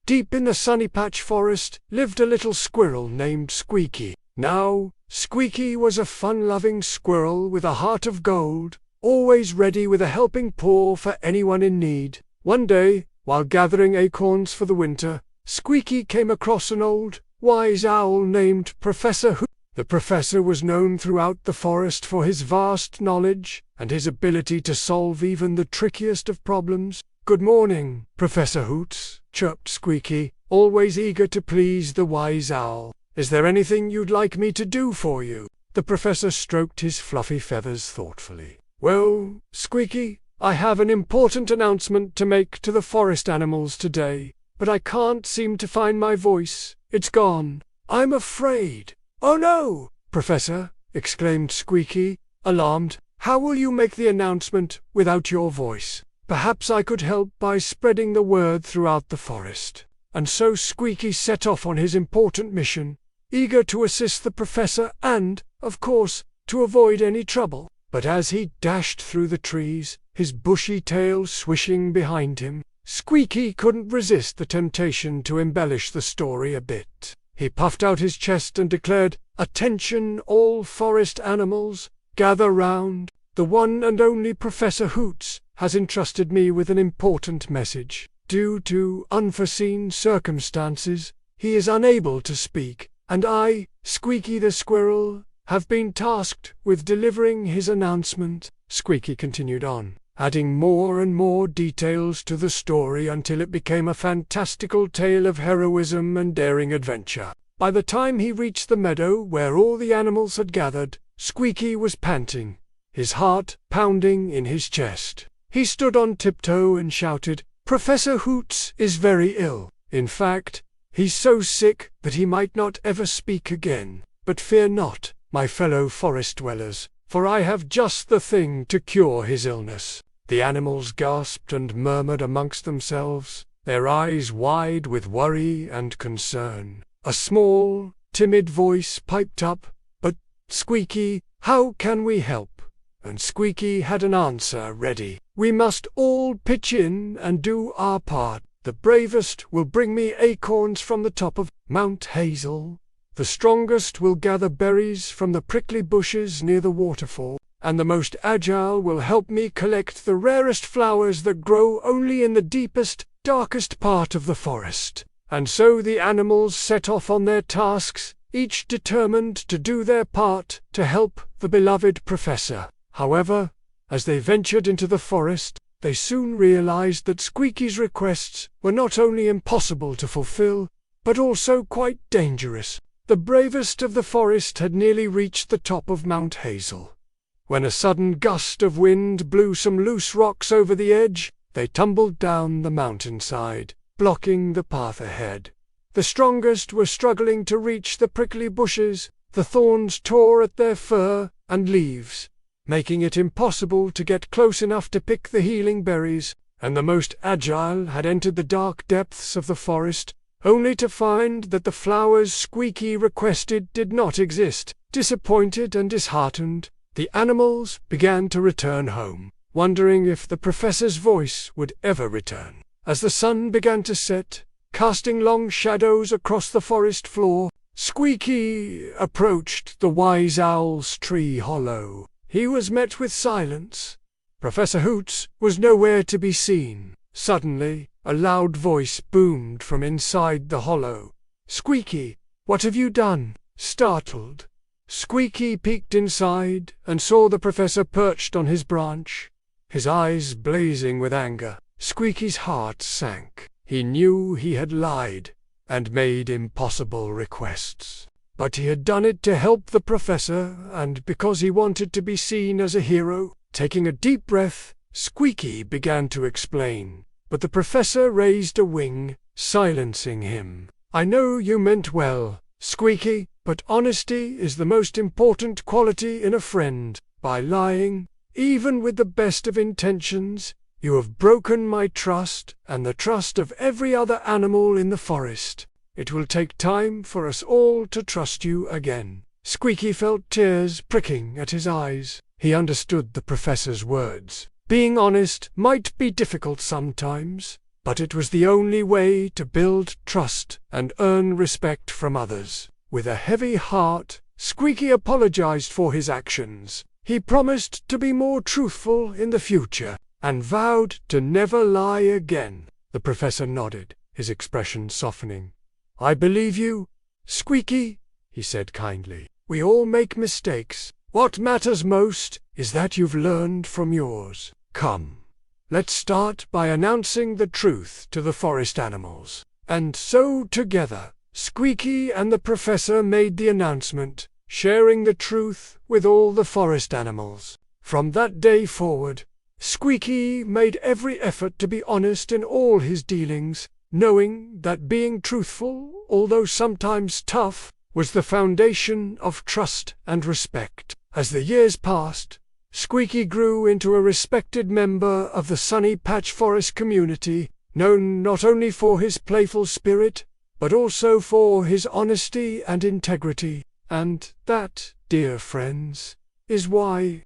deep in the Sunny Patch Forest lived a little squirrel named Squeaky. Now, Squeaky was a fun-loving squirrel with a heart of gold, always ready with a helping paw for anyone in need. One day, while gathering acorns for the winter, Squeaky came across an old, wise owl named Professor Hoot. The professor was known throughout the forest for his vast knowledge and his ability to solve even the trickiest of problems. "Good morning, Professor Hoots," chirped Squeaky, always eager to please the wise owl. "Is there anything you'd like me to do for you?" The professor stroked his fluffy feathers thoughtfully. "Well, Squeaky, I have an important announcement to make to the forest animals today, but I can't seem to find my voice. It's gone. I'm afraid." "Oh no, Professor!" exclaimed Squeaky, alarmed. "How will you make the announcement without your voice? Perhaps I could help by spreading the word throughout the forest." And so Squeaky set off on his important mission, eager to assist the professor and, of course, to avoid any trouble. But as he dashed through the trees, his bushy tail swishing behind him, Squeaky couldn't resist the temptation to embellish the story a bit. He puffed out his chest and declared, "Attention all forest animals, gather round. The one and only Professor Hoots has entrusted me with an important message. Due to unforeseen circumstances, he is unable to speak, and I, Squeaky the squirrel, have been tasked with delivering his announcement." Squeaky continued on, adding more and more details to the story until it became a fantastical tale of heroism and daring adventure. By the time he reached the meadow where all the animals had gathered, Squeaky was panting, his heart pounding in his chest. He stood on tiptoe and shouted, "Professor Hoots is very ill. In fact, he's so sick that he might not ever speak again. But fear not, my fellow forest dwellers, for I have just the thing to cure his illness." The animals gasped and murmured amongst themselves, their eyes wide with worry and concern. A small, timid voice piped up, "But, Squeaky, how can we help?" And Squeaky had an answer ready. "We must all pitch in and do our part. The bravest will bring me acorns from the top of Mount Hazel. The strongest will gather berries from the prickly bushes near the waterfall. And the most agile will help me collect the rarest flowers that grow only in the deepest, darkest part of the forest." And so the animals set off on their tasks, each determined to do their part to help the beloved professor. However, as they ventured into the forest, they soon realized that Squeaky's requests were not only impossible to fulfill, but also quite dangerous. The bravest of the forest had nearly reached the top of Mount Hazel, when a sudden gust of wind blew some loose rocks over the edge. They tumbled down the mountainside, blocking the path ahead. The strongest were struggling to reach the prickly bushes. The thorns tore at their fur and leaves, making it impossible to get close enough to pick the healing berries. And the most agile had entered the dark depths of the forest, only to find that the flowers Squeaky requested did not exist. Disappointed and disheartened, the animals began to return home, wondering if the professor's voice would ever return. As the sun began to set, casting long shadows across the forest floor, Squeaky approached the wise owl's tree hollow. He was met with silence. Professor Hoots was nowhere to be seen. Suddenly, a loud voice boomed from inside the hollow. "Squeaky, what have you done?" Startled, Squeaky peeked inside and saw the professor perched on his branch, his eyes blazing with anger. Squeaky's heart sank. He knew he had lied and made impossible requests. But he had done it to help the professor and because he wanted to be seen as a hero. Taking a deep breath, Squeaky began to explain. But the professor raised a wing, silencing him. "I know you meant well, Squeaky, but honesty is the most important quality in a friend. By lying, even with the best of intentions, you have broken my trust and the trust of every other animal in the forest. It will take time for us all to trust you again." Squeaky felt tears pricking at his eyes. He understood the professor's words. Being honest might be difficult sometimes, but it was the only way to build trust and earn respect from others. With a heavy heart, Squeaky apologized for his actions. He promised to be more truthful in the future, and vowed to never lie again. The professor nodded, his expression softening. "I believe you, Squeaky," he said kindly. "We all make mistakes. What matters most is that you've learned from yours. Come, let's start by announcing the truth to the forest animals." And so together, Squeaky and the professor made the announcement, sharing the truth with all the forest animals. From that day forward, Squeaky made every effort to be honest in all his dealings, knowing that being truthful, although sometimes tough, was the foundation of trust and respect. As the years passed, Squeaky grew into a respected member of the Sunny Patch Forest community, known not only for his playful spirit, but also for his honesty and integrity. And that, dear friends, is why